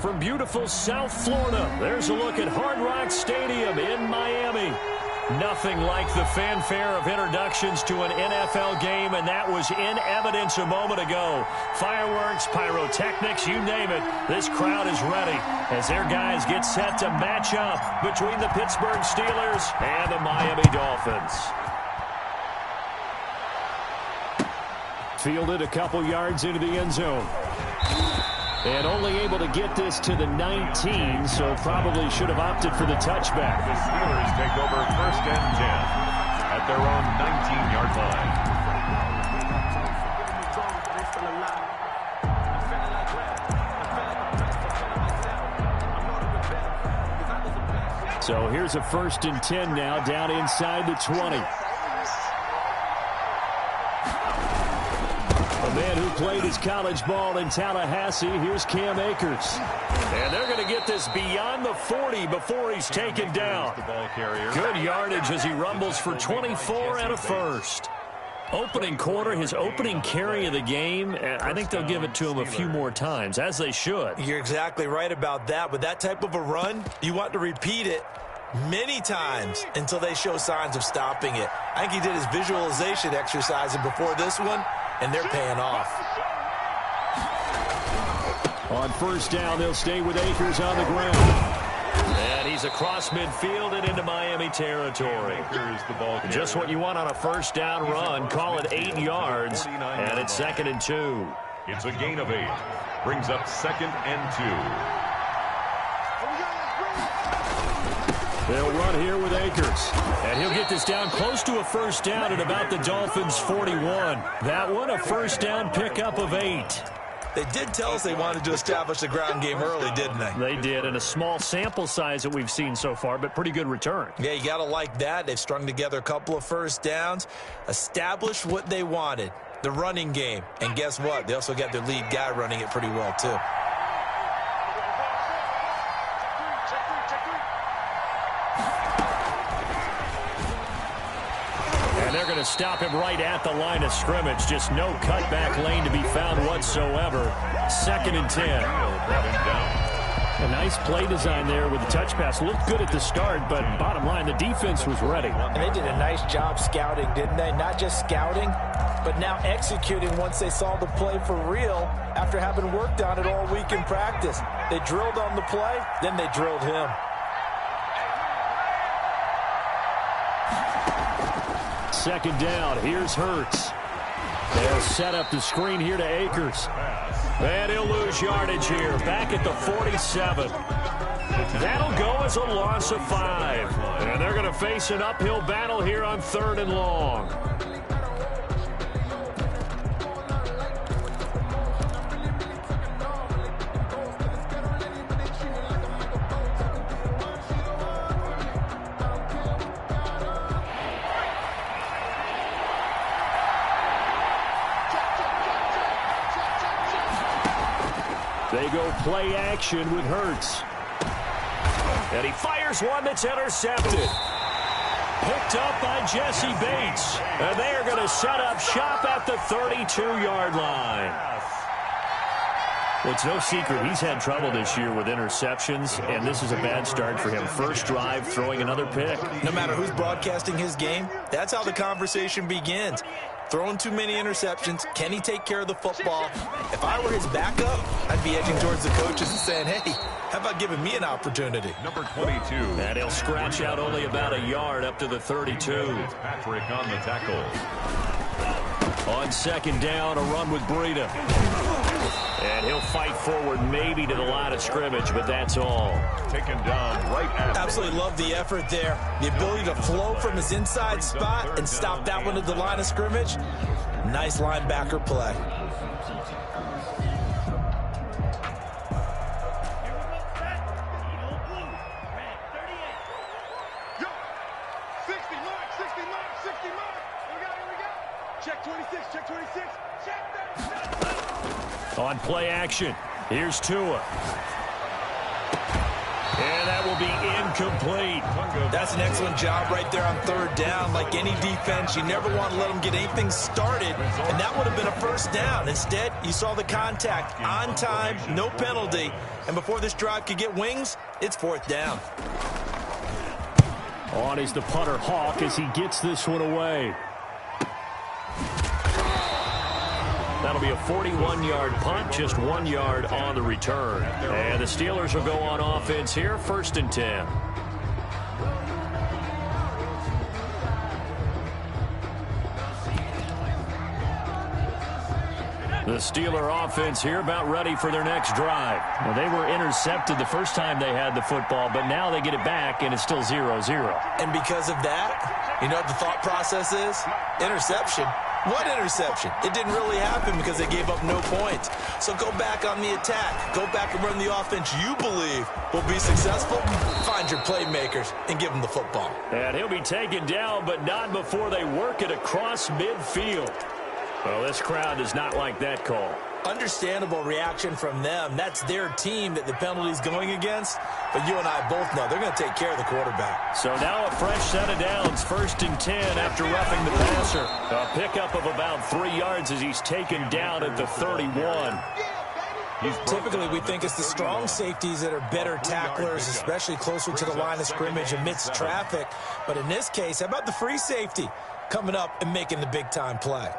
from beautiful South Florida. There's a look at Hard Rock Stadium in Miami. Nothing like the fanfare of introductions to an NFL game, and that was in evidence a moment ago. Fireworks, pyrotechnics, you name it. This crowd is ready as their guys get set to match up between the Pittsburgh Steelers and the Miami Dolphins. Fielded a couple yards into the end zone. And only able to get this to the 19, so probably should have opted for the touchback. The Steelers take over 1st and 10 at their own 19-yard line. So here's a 1st and 10 now, down inside the 20. A man who played his college ball in Tallahassee, here's Cam Akers. And they're going to get this beyond the 40 before he's taken down. Good yardage as he rumbles for 24 and a first. Opening quarter, his opening carry of the game, and I think they'll give it to him a few more times, as they should. You're exactly right about that. With that type of a run, you want to repeat it many times until they show signs of stopping it. I think he did his visualization exercising before this one, and they're paying off. On 1st down, they'll stay with Akers on the ground. And he's across midfield and into Miami territory. Just what you want on a 1st down run. Call it 8 yards, and it's 2nd and 2. It's a gain of 8. Brings up 2nd and 2. They'll run here with Akers. And he'll get this down close to a 1st down at about the Dolphins' 41. That one, a 1st down pickup of 8. They did tell us they wanted to establish the ground game early, didn't they? They did, and a small sample size that we've seen so far, but pretty good return. Yeah, you got to like that. They've strung together a couple of 1st downs, established what they wanted, the running game. And guess what? They also got their lead guy running it pretty well, too. They're going to stop him right at the line of scrimmage. Just no cutback lane to be found whatsoever. 2nd and 10. A nice play design there with the touch pass. Looked good at the start, but bottom line, the defense was ready. And they did a nice job scouting, didn't they? Not just scouting, but now executing once they saw the play for real after having worked on it all week in practice. They drilled on the play, then they drilled him. 2nd down. Here's Hurts. They'll set up the screen here to Akers. And he'll lose yardage here. Back at the 47. That'll go as a loss of 5. And they're going to face an uphill battle here on 3rd and long. They go play action with Hurts. And he fires one that's intercepted. Picked up by Jesse Bates. And they are going to set up shop at the 32-yard line. Well, it's no secret he's had trouble this year with interceptions, and this is a bad start for him. First drive, throwing another pick. No matter who's broadcasting his game, that's how the conversation begins. Throwing too many interceptions. Can he take care of the football? If I were his backup, I'd be edging towards the coaches and saying, hey, how about giving me an opportunity? Number 22. And he'll scratch out only about a yard up to the 32. Patrick on the tackle. On 2nd down, a run with Breida. And he'll fight forward maybe to the line of scrimmage, but that's all. Taken down right at. Absolutely love the effort there. The ability to flow from his inside spot and stop that one at the line of scrimmage. Nice linebacker play. On play action, here's Tua. And that will be incomplete. That's an excellent job right there on third down. Like any defense, you never want to let them get anything started, and that would have been a first down. Instead, you saw the contact on time, no penalty, and before this drive could get wings, it's fourth down. On is the punter, Hawk, as he gets this one away. That'll be a 41-yard punt, just 1 yard on the return. And the Steelers will go on offense here, 1st and 10. The Steeler offense here about ready for their next drive. Well, they were intercepted the first time they had the football, but now they get it back, and it's still 0-0. And because of that, you know what the thought process is? Interception. What interception? It didn't really happen because they gave up no points. So go back on the attack. Go back and run the offense you believe will be successful. Find your playmakers and give them the football. And he'll be taken down, but not before they work it across midfield. Well, this crowd does not like that call. Understandable reaction from them. That's their team that the penalty's going against. But you and I both know they're going to take care of the quarterback. So now a fresh set of downs, 1st and 10 after roughing the passer. A pickup of about 3 yards as he's taken down at the 31. Typically, we think it's the strong safeties that are better tacklers, especially closer to the line of scrimmage amidst traffic. But in this case, how about the free safety coming up and making the big-time play?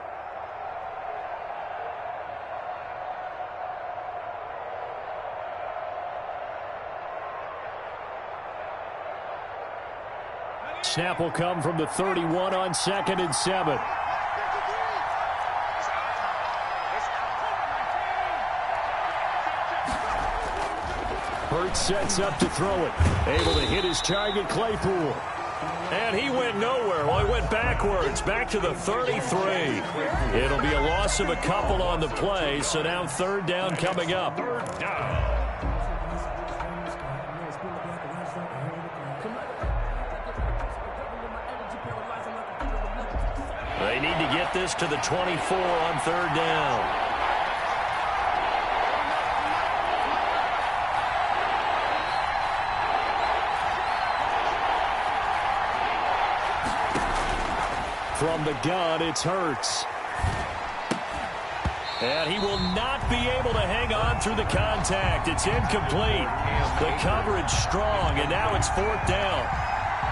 Snap will come from the 31 on 2nd and 7. Hurts sets up to throw it. Able to hit his target, Claypool. And he went nowhere. Well, he went backwards, back to the 33. It'll be a loss of a couple on the play, so now 3rd down coming up. They need to get this to the 24 on 3rd down. From the gun, it's Hurts. And he will not be able to hang on through the contact. It's incomplete. The coverage strong, and now it's 4th down.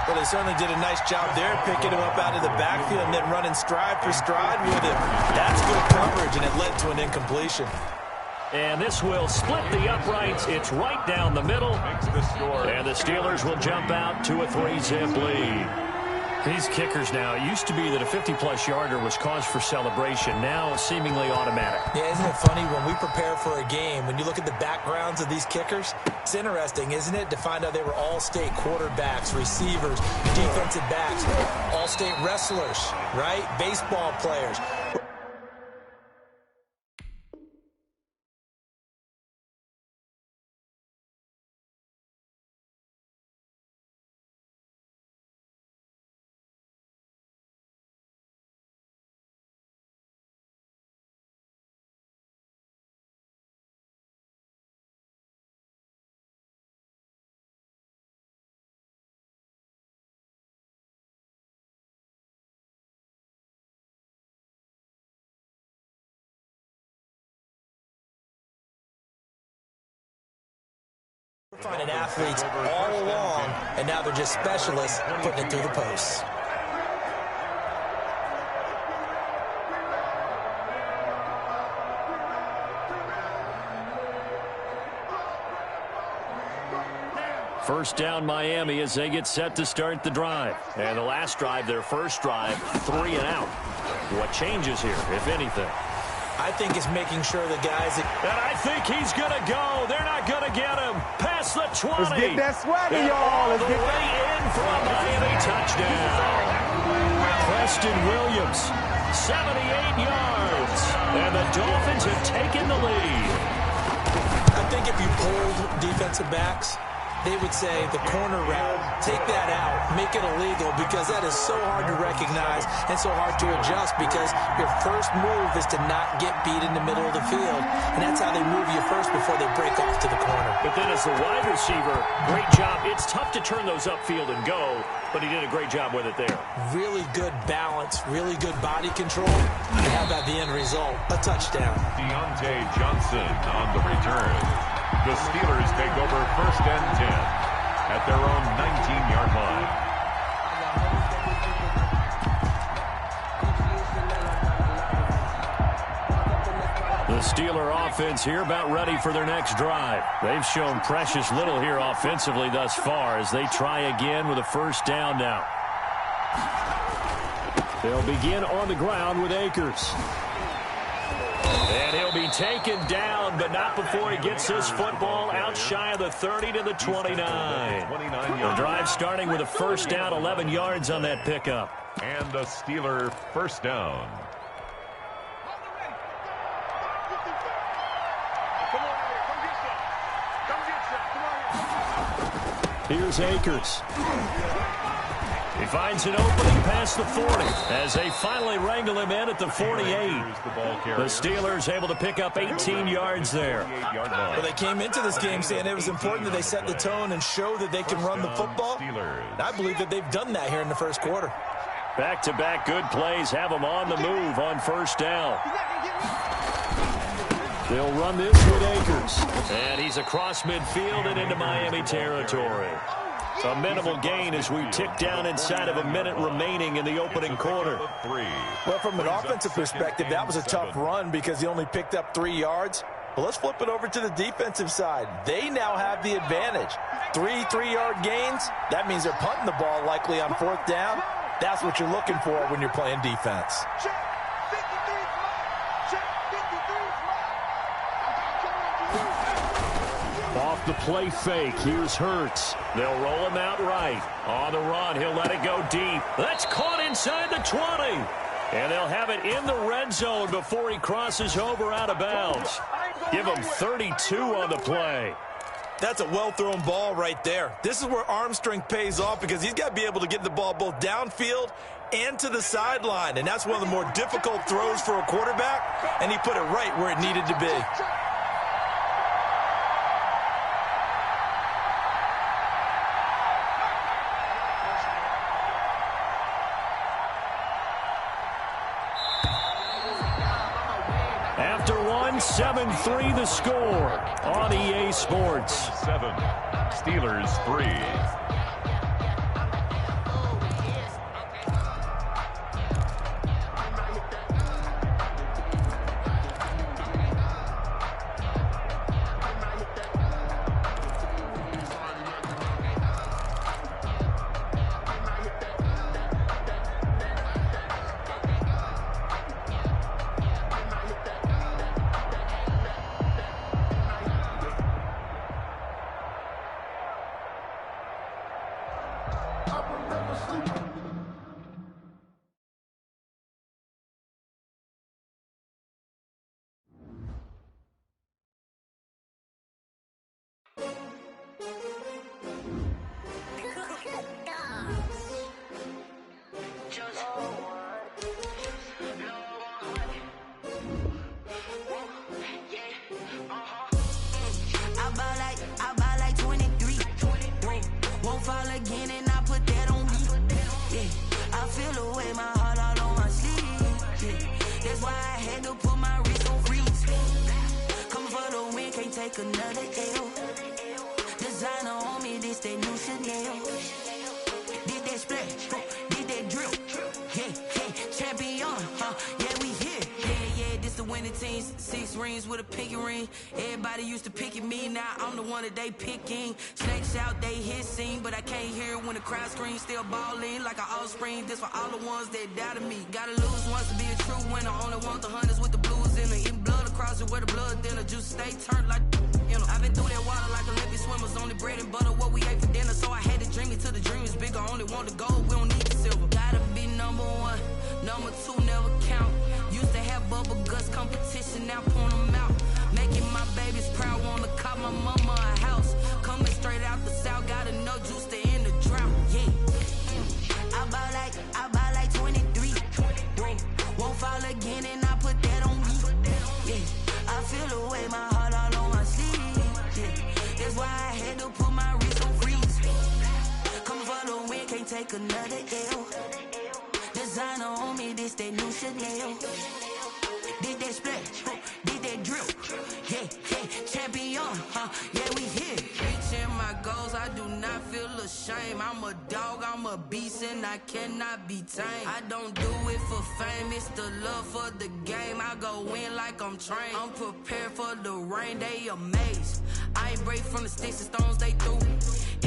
Well, they certainly did a nice job there, picking him up out of the backfield and then running stride for stride with him. That's good coverage, and it led to an incompletion. And this will split the uprights. It's right down the middle. And the Steelers will jump out to a 3-zip lead. These kickers now, it used to be that a 50-plus yarder was cause for celebration. Now, seemingly automatic. Yeah, isn't it funny when we prepare for a game, when you look at the backgrounds of these kickers, it's interesting, isn't it, to find out they were all-state quarterbacks, receivers, defensive backs, all-state wrestlers, right? Baseball players. Finding athletes all along, and now they're just specialists putting it through the posts. First down Miami as they get set to start the drive. And the last drive, their first drive, 3 and out. What changes here, if anything? I think it's making sure the guys... And I think he's going to go. They're not going to get him. Past the 20. Let's get that swagger, y'all. All the way in for a Miami touchdown. Preston Williams, 78 yards. And the Dolphins have taken the lead. I think if you pulled defensive backs, they would say the corner route. Take that out, make it illegal, because that is so hard to recognize and so hard to adjust, because your first move is to not get beat in the middle of the field, and that's how they move you first before they break off to the corner. But then as the wide receiver, great job. It's tough to turn those upfield and go, but he did a great job with it there. Really good balance, really good body control, and how about the end result? A touchdown. Deontay Johnson on the return. The Steelers take over 1st and 10 at their own 19-yard line. The Steeler offense here about ready for their next drive. They've shown precious little here offensively thus far as they try again with a 1st down now. They'll begin on the ground with Akers. And he'll be taken down, but not before he gets his football out shy of the 30 to the 29. The drive starting with a 1st down, 11 yards on that pickup. And the Steeler 1st down. Here's Akers. He finds an opening past the 40 as they finally wrangle him in at the 48. The Steelers able to pick up 18 yards there. Well, they came into this game saying it was important that they set the tone and show that they can run the football. And I believe that they've done that here in the 1st quarter. Back-to-back good plays have them on the move on 1st down. They'll run this with Akers. And he's across midfield and into Miami territory. A minimal gain as we tick down inside of a minute remaining in the opening quarter. Well, from an offensive perspective, that was a tough run because he only picked up 3 yards. But let's flip it over to the defensive side. They now have the advantage. 3 3-yard gains. That means they're punting the ball likely on 4th down. That's what you're looking for when you're playing defense. Off the play fake, here's Hurts. They'll roll him out right. On the run, he'll let it go deep. That's caught inside the 20. And they'll have it in the red zone before he crosses over out of bounds. Give him 32 on the play. That's a well-thrown ball right there. This is where arm strength pays off because he's got to be able to get the ball both downfield and to the sideline. And that's one of the more difficult throws for a quarterback, and he put it right where it needed to be. After 7-3 the score on EA Sports. 7, Steelers 3. They picking snakes out, they hissing, but I can't hear when the crowd screams. Still balling like an offspring. This for all the ones that doubted me. Gotta lose once to be a true winner. Only want the hunters with the blues in it. Eating blood across it where the blood thinner. Juice stay turned like you know. I've been through that water like Olympic swimmers. Only bread and butter what we ate for dinner. So I had to dream it till the dream is bigger. Only want the gold, we don't need the silver. Gotta be number 1, number 2 never count. Used to have bubble guts competition, now point them out. Making my babies proud, wanna call my mama a house. Coming straight out out the south, got enough juice to end the drought. Yeah. I buy like 23. Won't fall again, and I put that on me. Yeah. I feel the way, my heart all on my sleeve. Yeah. That's why I had to put my wrist on freeze. Coming for the win, can't take another L. Designer on me, this that new Chanel. Did that splash, did that drill. Yeah, champion, yeah, we here. Reaching my goals, I do not feel ashamed. I'm a dog, I'm a beast, and I cannot be tamed. I don't do it for fame, it's the love for the game. I go in like I'm trained. I'm prepared for the rain, they amazed. I ain't break from the sticks and stones they threw.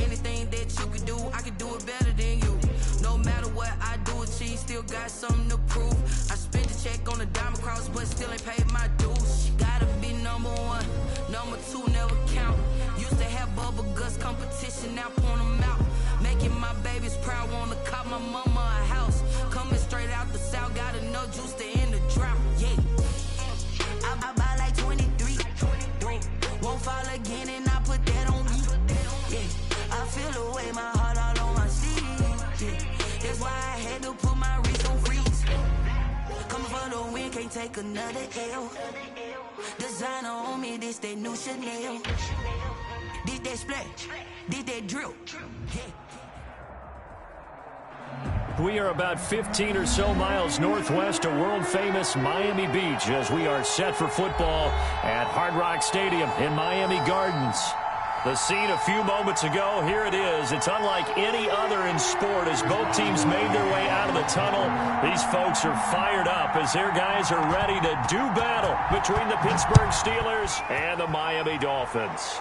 Anything that you can do, I can do it better than you. No matter what I do, achieve, still got something to prove. I spent the check on the diamond cross, but still ain't paid my dues. Gotta be number one, number two never count. Used to have bubble guts competition, now point them out. Making my babies proud, wanna cop my mama a house. Coming straight out the south, got enough juice to end the drought. Yeah, I buy like 23. Won't fall again, and I put that on me. Yeah, I feel the way, my heart all on my sleeve. Yeah, that's why I had to put my wrist on freeze. Coming for the win, can't take another L. Designer on me, this that new Chanel. Did that splash, did that drill. Yeah. We are about 15 or so miles northwest of world-famous Miami Beach as we are set for football at Hard Rock Stadium in Miami Gardens. The scene a few moments ago, here it is. It's unlike any other in sport as both teams made their way out of the tunnel. These folks are fired up as their guys are ready to do battle between the Pittsburgh Steelers and the Miami Dolphins.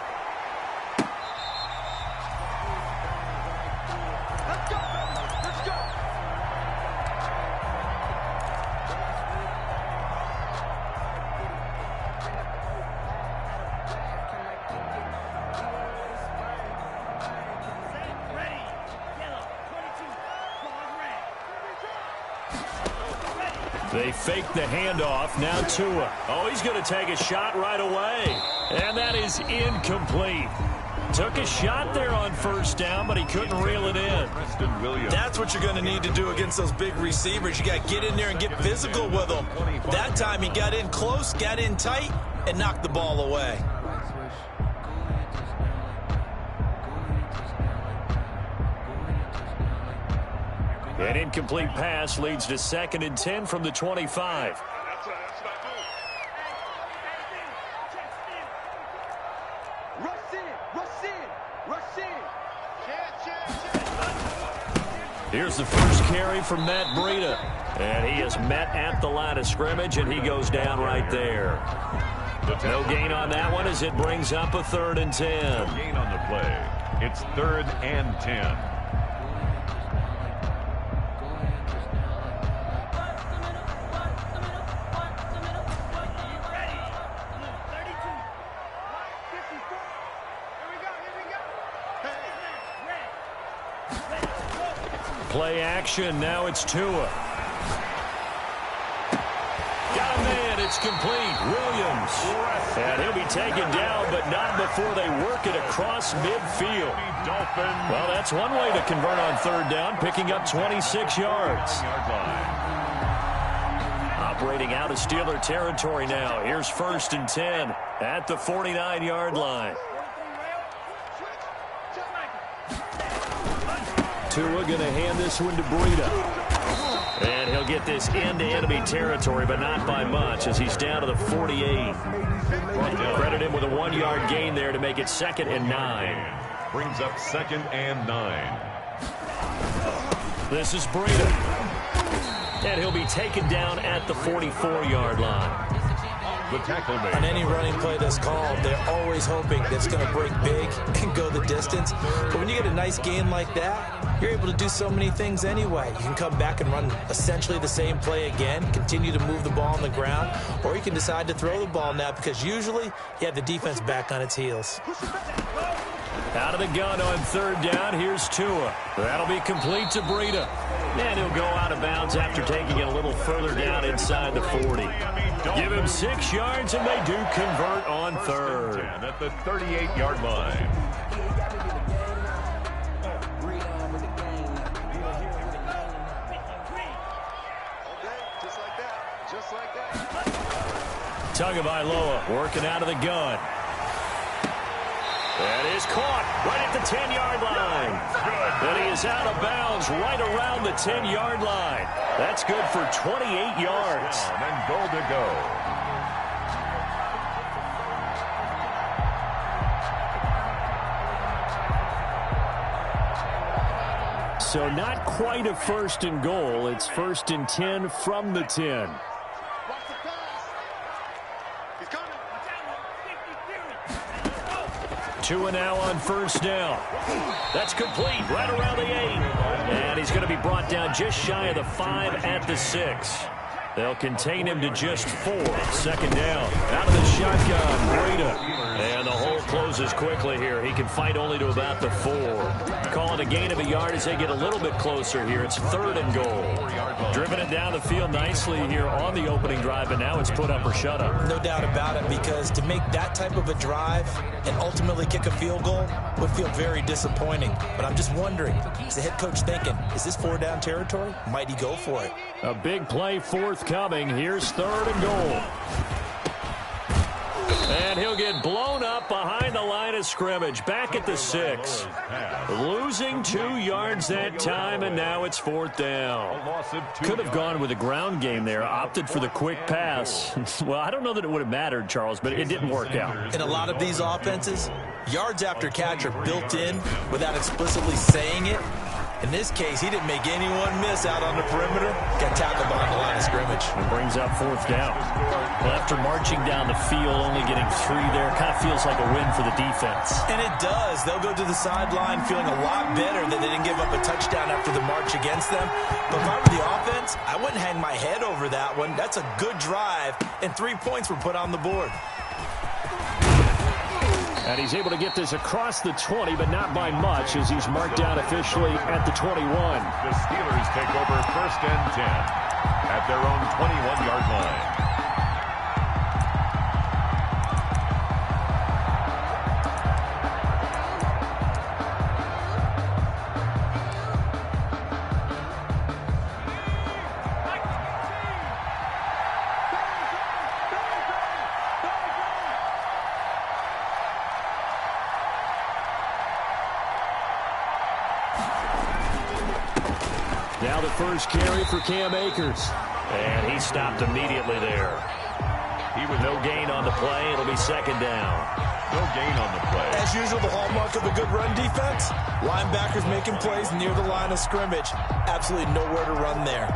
They fake the handoff. Now Tua. Oh, he's going to take a shot right away. And that is incomplete. Took a shot there on first down, but he couldn't reel it in. That's what you're going to need to do against those big receivers. You got to get in there and get physical with them. That time he got in close, got in tight, and knocked the ball away. An incomplete pass leads to 2nd and 10 from the 25. Here's the first carry from Matt Breida. And he is met at the line of scrimmage, and he goes down right there. No gain on that one as it brings up a 3rd and 10. No gain on the play. It's 3rd and 10. Play action. Now it's Tua. Got a man. It's complete. Williams. And he'll be taken down, but not before they work it across midfield. Well, that's one way to convert on 3rd down, picking up 26 yards. Operating out of Steeler territory now. Here's 1st and 10 at the 49-yard line. Tua going to hand this one to Breida. And he'll get this into enemy territory, but not by much as he's down to the 48. Credit him with a 1-yard gain there to make it 2nd and 9. Brings up 2nd and 9. This is Breida. And he'll be taken down at the 44-yard line. The tackle made. On any running play that's called, they're always hoping that it's going to break big and go the distance. But when you get a nice gain like that, you're able to do so many things anyway. You can come back and run essentially the same play again, continue to move the ball on the ground, or you can decide to throw the ball now because usually you have the defense back on its heels. Out of the gun on 3rd down, here's Tua. That'll be complete to Breida. And he'll go out of bounds after taking it a little further down inside the 40. Give him 6 yards, and they do convert on 3rd. At the 38-yard line. Tagovailoa working out of the gun. That is caught right at the 10-yard line. And he is out of bounds right around the 10-yard line. That's good for 28 yards. And goal to go. So not quite a 1st and goal. It's 1st and 10 from the 10. Two and now on 1st down. That's complete right around the 8. And he's going to be brought down just shy of the 5 at the 6. They'll contain him to just 4. 2nd down. Out of the shotgun, Breda. And the hole closes quickly here. He can fight only to about the 4. Calling a gain of a yard as they get a little bit closer here. It's 3rd and goal. Driven it down the field nicely here on the opening drive, and now it's put up or shut up. No doubt about it, because to make that type of a drive and ultimately kick a field goal would feel very disappointing. But I'm just wondering, is the head coach thinking, is this 4-down territory? Might he go for it? A big play forthcoming. Here's 3rd and goal. And he'll get blown up behind the line of scrimmage. Back at the 6. Losing 2 yards that time, and now it's 4th down. Could have gone with a ground game there. Opted for the quick pass. Well, I don't know that it would have mattered, Charles, but it didn't work out. In a lot of these offenses, yards after catch are built in without explicitly saying it. In this case, he didn't make anyone miss out on the perimeter. Got tackled behind the line of scrimmage. And brings up 4th down. Well, after marching down the field, only getting 3 there, kind of feels like a win for the defense. And it does. They'll go to the sideline feeling a lot better that they didn't give up a touchdown after the march against them. But if I were the offense, I wouldn't hang my head over that one. That's a good drive, and 3 points were put on the board. And he's able to get this across the 20, but not by much, as he's marked down officially at the 21. The Steelers take over 1st and 10 at their own 21-yard line. Now the first carry for Cam Akers. And he stopped immediately there. He with no gain on the play. It'll be 2nd down. No gain on the play. As usual, the hallmark of a good run defense, linebackers making plays near the line of scrimmage. Absolutely nowhere to run there.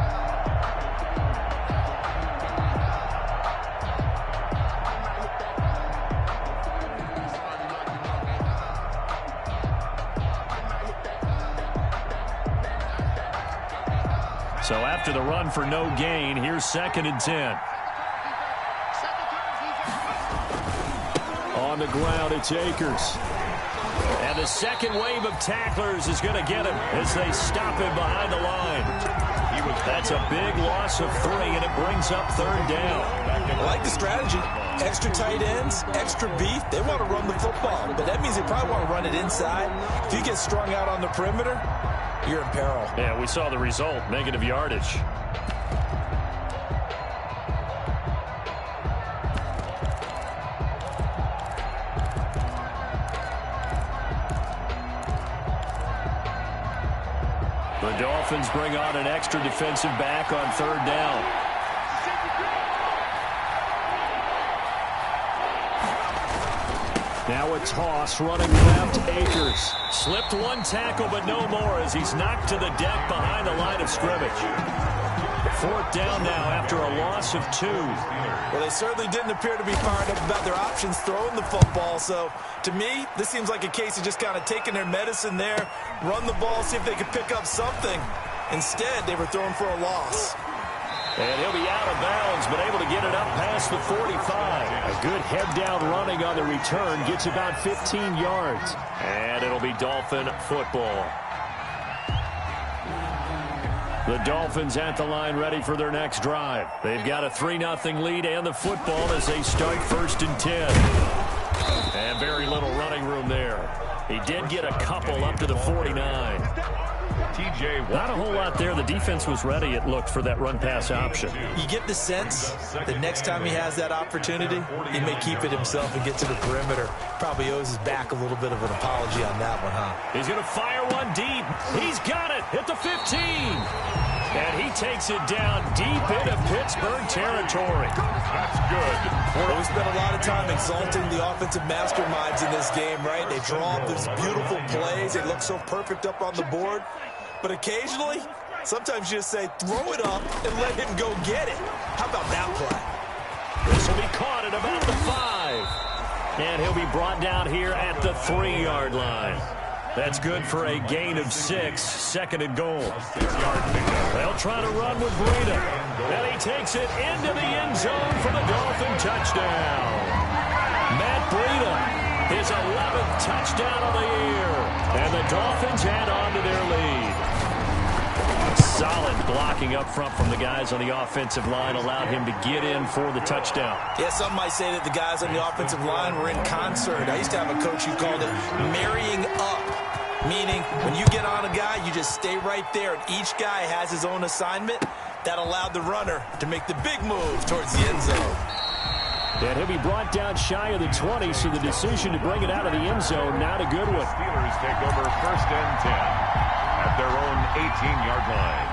So after the run for no gain, here's 2nd and 10. On the ground, it's Akers. And the second wave of tacklers is going to get him as they stop him behind the line. That's a big loss of 3, and it brings up 3rd down. I like the strategy. Extra tight ends, extra beef. They want to run the football, but that means they probably want to run it inside. If you get strung out on the perimeter, you're in peril. Yeah, we saw the result, negative yardage. The Dolphins bring on an extra defensive back on 3rd down. Now a toss running left, Akers. Slipped 1 tackle, but no more as he's knocked to the deck behind the line of scrimmage. 4th down now after a loss of 2. Well, they certainly didn't appear to be fired up about their options throwing the football. So, to me, this seems like a case of just kind of taking their medicine there, run the ball, see if they could pick up something. Instead, they were throwing for a loss. And he'll be out of bounds, but able to get it up past the 45. A good head-down running on the return. Gets about 15 yards. And it'll be Dolphin football. The Dolphins at the line ready for their next drive. They've got a 3-0 lead and the football as they start 1st and 10. And very little running room there. He did get a couple up to the 49. TJ. Not a whole lot there. The defense was ready, it looked, for that run-pass option. You get the sense that next time he has that opportunity, he may keep it himself and get to the perimeter. Probably owes his back a little bit of an apology on that one, huh? He's going to fire one deep. He's got it at the 15. And he takes it down deep into Pittsburgh territory. That's good. Well, we spent a lot of time exalting the offensive masterminds in this game, right? They draw up these beautiful plays. They look so perfect up on the board. But occasionally, sometimes you just say, throw it up and let him go get it. How about that play? This will be caught at about the 5. And he'll be brought down here at the 3-yard line. That's good for a gain of 6, second and goal. They'll try to run with Breida. And he takes it into the end zone for the Dolphin touchdown. Matt Breida, his 11th touchdown of the year. And the Dolphins add on to their lead. Solid blocking up front from the guys on the offensive line allowed him to get in for the touchdown. Yeah, some might say that the guys on the offensive line were in concert. I used to have a coach who called it marrying up, meaning when you get on a guy, you just stay right there, and each guy has his own assignment. That allowed the runner to make the big move towards the end zone. And he'll be brought down shy of the 20, so the decision to bring it out of the end zone, not a good one. Steelers take over first and 10 at their own 18-yard line.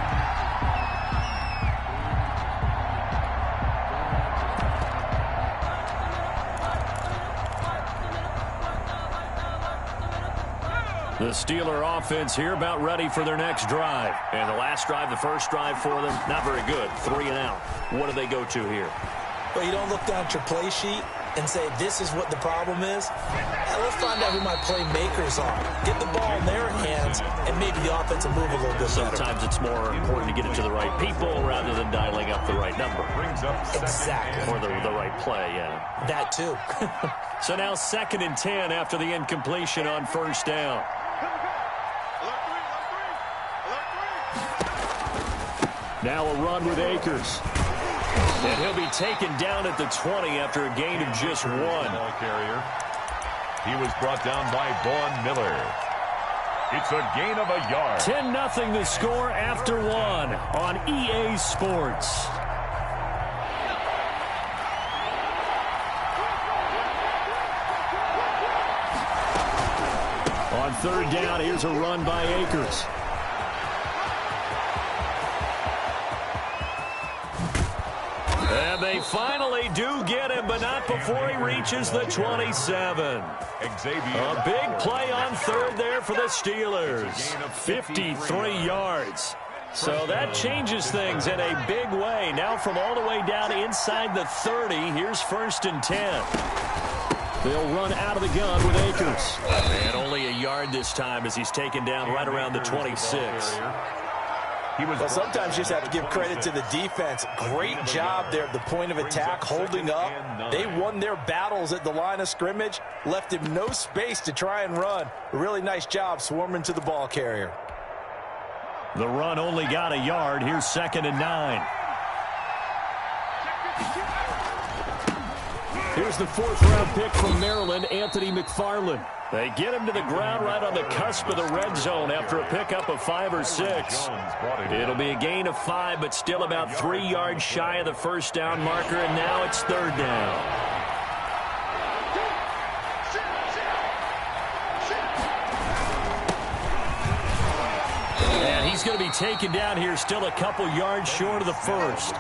The Steeler offense here about ready for their next drive. And the last drive, the first drive for them, not very good. 3 and out. What do they go to here? Well, you don't look down at your play sheet and say, this is what the problem is. Let's find out who my playmakers are. Get the ball in their hands, and maybe the offense will move a little bit better. Sometimes it's more important to get it to the right people rather than dialing up the right number. Exactly. Or the right play, yeah. That too. So now 2nd and 10 after the incompletion on first down. Now a run with Akers. And he'll be taken down at the 20 after a gain of just 1. Ball carrier. He was brought down by Vaughn Miller. It's a gain of a yard. 10-0 the score after 1 on EA Sports. On 3rd down, here's a run by Akers. And they finally do get him, but not before he reaches the 27. A big play on 3rd there for the Steelers. 53 yards. So that changes things in a big way. Now from all the way down inside the 30, here's 1st and 10. They'll run out of the gun with Akers. And only a yard this time as he's taken down right around the 26. Well, sometimes you just have to give credit to the defense. Great job there at the point of attack, holding up. They won their battles at the line of scrimmage, left him no space to try and run. A really nice job swarming to the ball carrier. The run only got a yard. Here's 2nd and 9. Here's the 4th-round pick from Maryland, Anthony McFarland. They get him to the ground right on the cusp of the red zone after a pickup of 5 or 6. It'll be a gain of 5, but still about 3 yards shy of the first down marker, and now it's 3rd down. And he's going to be taken down here still a couple yards short of the first.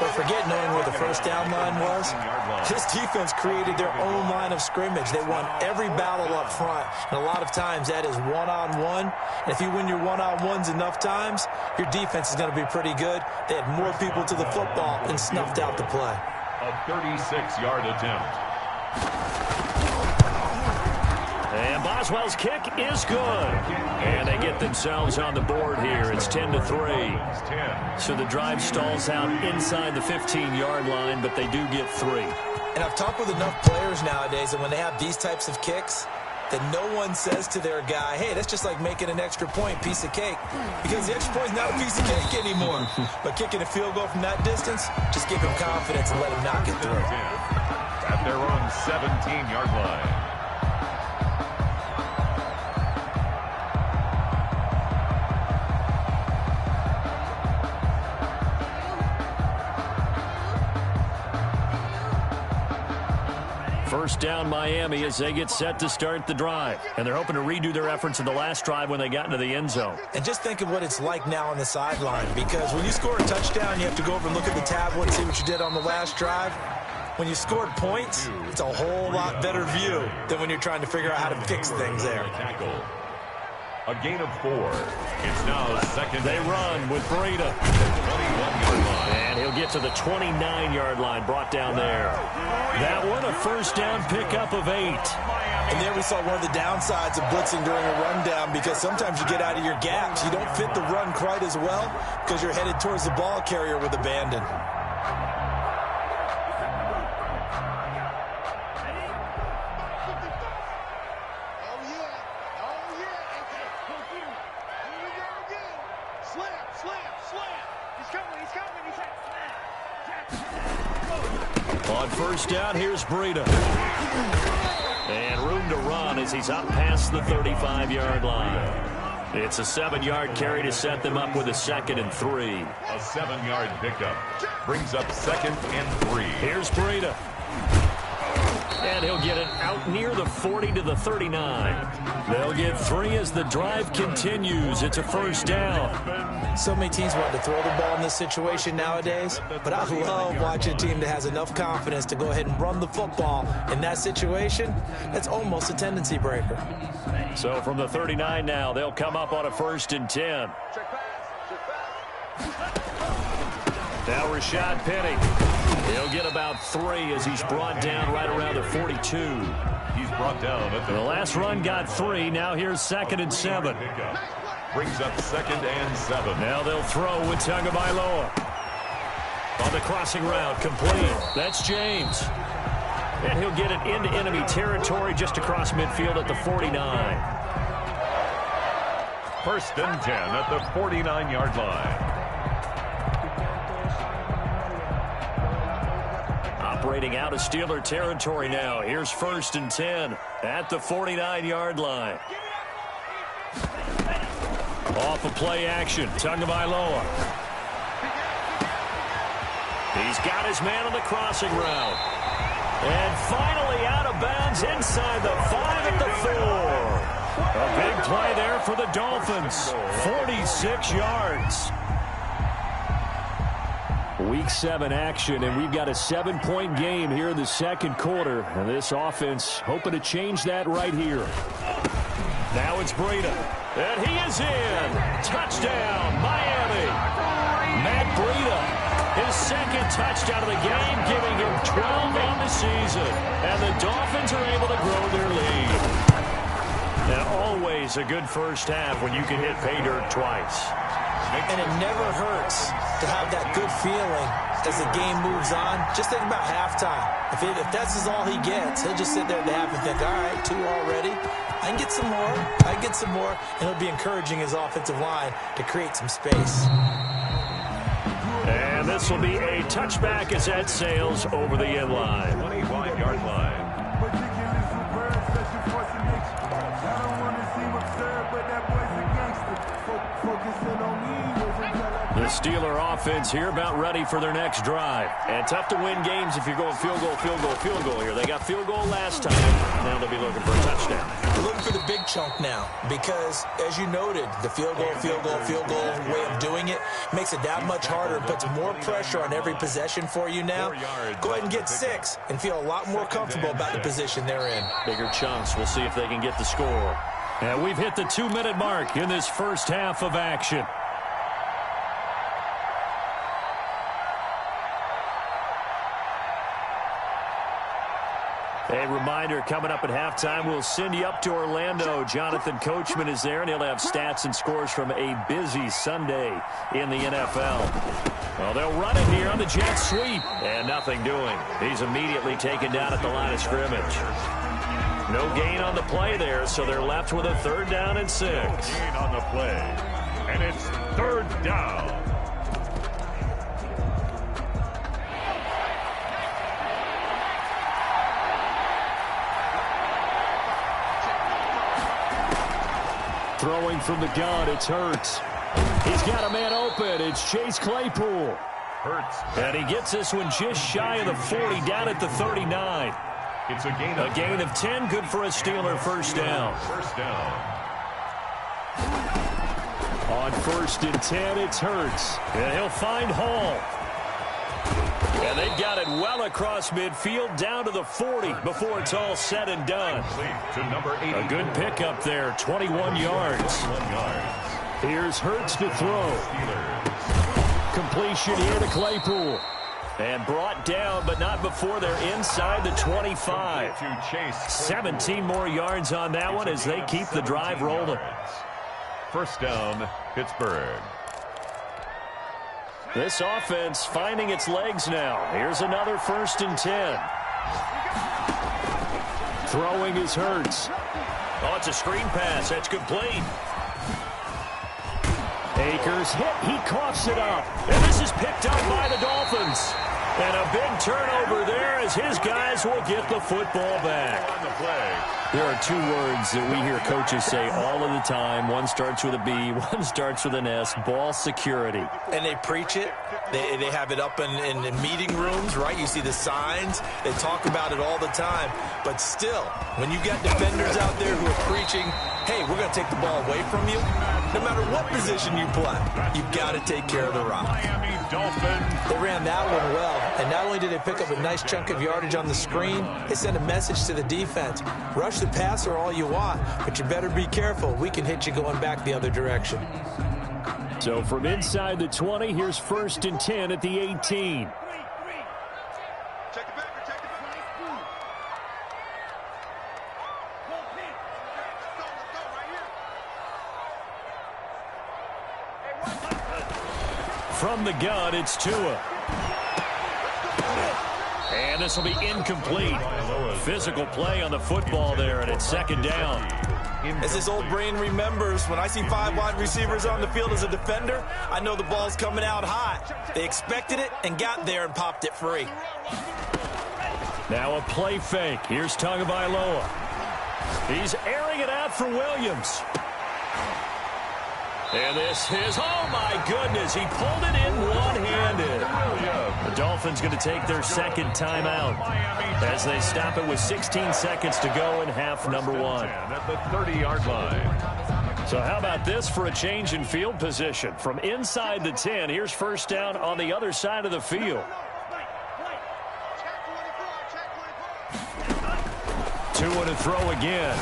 But forget knowing where the first down line was. This defense created their own line of scrimmage. They won every battle up front. And a lot of times that is one-on-one. And if you win your one-on-ones enough times, your defense is going to be pretty good. They had more people to the football and snuffed out the play. A 36-yard attempt. And Boswell's kick is good. And they get themselves on the board here. It's 10-3. So the drive stalls out inside the 15-yard line, but they do get 3. And I've talked with enough players nowadays that when they have these types of kicks, that no one says to their guy, hey, that's just like making an extra point, piece of cake. Because the extra point is not a piece of cake anymore. But kicking a field goal from that distance, just give him confidence and let him knock it through. At their own 17-yard line. First down Miami as they get set to start the drive. And they're hoping to redo their efforts in the last drive when they got into the end zone. And just think of what it's like now on the sideline, because when you score a touchdown, you have to go over and look at the tablet and see what you did on the last drive. When you scored points, it's a whole lot better view than when you're trying to figure out how to fix things there. A gain of 4. It's now second. They run with Breida. And he'll get to the 29-yard line, brought down there. That one, a first down pickup of 8. And there we saw one of the downsides of blitzing during a rundown, because sometimes you get out of your gaps. You don't fit the run quite as well because you're headed towards the ball carrier with abandon. On first down, here's Breida. And room to run as he's up past the 35-yard line. It's a 7-yard carry to set them up with a 2nd and 3. A 7-yard pickup brings up 2nd and 3. Here's Breida. And he'll get it out near the 40 to the 39. They'll get 3 as the drive continues. It's a first down. So many teams want to throw the ball in this situation nowadays, but I love watching a team that has enough confidence to go ahead and run the football. In that situation, that's almost a tendency breaker. So from the 39 now, they'll come up on a 1st and 10. Now Rashad Penny. He'll get about 3 as he's brought down right around the 42. He's brought down at the last run got 3. Now here's 2nd and 7. Brings up 2nd and 7. Now they'll throw with Tagovailoa. On the crossing route, complete. That's James. And he'll get it into enemy territory just across midfield at the 49. 1st and 10 at the 49-yard line. Operating out of Steeler territory now. Here's 1st and 10 at the 49-yard line. Off of play action, Tagovailoa. He's got his man on the crossing route. And finally out of bounds inside the 5 at the 4. A big play there for the Dolphins. 46 yards. Week 7 action, and we've got a 7-point game here in the second quarter. And this offense hoping to change that right here. Now it's Breida. And he is in. Touchdown, Miami. Matt Breida, his 2nd touchdown of the game, giving him 12 on the season. And the Dolphins are able to grow their lead. And always a good first half when you can hit pay dirt twice. And it never hurts to have that good feeling as the game moves on. Just think about halftime. If that's all he gets, he'll just sit there at the half and think, all right, 2 already. I can get some more. I can get some more. And he'll be encouraging his offensive line to create some space. And this will be a touchback as that sails over the end line. 25-yard line. The Steeler offense here about ready for their next drive. And tough to win games if you're going field goal, field goal, field goal here. They got field goal last time. Now they'll be looking for a touchdown. They're looking for the big chunk now because, as you noted, the field goal way of doing it makes it that much harder and puts more pressure on every possession for you now. Go ahead and get 6 and feel a lot more comfortable about the position they're in. Bigger chunks. We'll see if they can get the score. And we've hit the 2-minute mark in this first half of action. A reminder, coming up at halftime, we'll send you up to Orlando. Jonathan Coachman is there, and he'll have stats and scores from a busy Sunday in the NFL. Well, they'll run it here on the jet sweep, and nothing doing. He's immediately taken down at the line of scrimmage. No gain on the play there, so they're left with a 3rd down and 6. Gain on the play, and it's 3rd down. Throwing from the gun, it's Hurts. He's got a man open. It's Chase Claypool. Hurts. And he gets this one just shy of the 40, down at the 39. It's a gain of 10, good for a Steeler first down. First down. On 1st and 10, it's Hurts. And he'll find Hall. And they've got it well across midfield down to the 40 before it's all said and done. To number 80. A good pickup there, 21 yards. Here's Hurts to throw. Completion here to Claypool. And brought down, but not before they're inside the 25. 17 more yards on that one as they keep the drive rolling. First down, Pittsburgh. This offense finding its legs now. Here's another 1st and 10. Throwing is Hurts. Oh, it's a screen pass. That's complete. Akers hit. He coughs it up. And this is picked up by the Dolphins. And a big turnover there as his guys will get the football back. There are 2 words that we hear coaches say all of the time. One starts with a B, one starts with an S. Ball security. And they preach it. They have it up in meeting rooms, right? You see the signs. They talk about it all the time. But still, when you got defenders out there who are preaching, hey, we're going to take the ball away from you, no matter what position you play, you've got to take care of the rock. They ran that one well, and not only did they pick up a nice chunk of yardage on the screen, they sent a message to the defense. Rush the passer all you want, but you better be careful. We can hit you going back the other direction. So from inside the 20, here's 1st and 10 at the 18. From the gun, it's Tua. And this will be incomplete. Physical play on the football there, and it's 2nd down. As his old brain remembers, when I see 5 wide receivers on the field as a defender, I know the ball's coming out hot. They expected it and got there and popped it free. Now a play fake. Here's Tagovailoa. He's airing it out for Williams. And this is, oh my goodness, he pulled it in one-handed. The Dolphins going to take their 2nd timeout as they stop it with 16 seconds to go in half number 1. At the 30-yard line. So how about this for a change in field position? From inside the 10, here's 1st down on the other side of the field. Tua to throw again.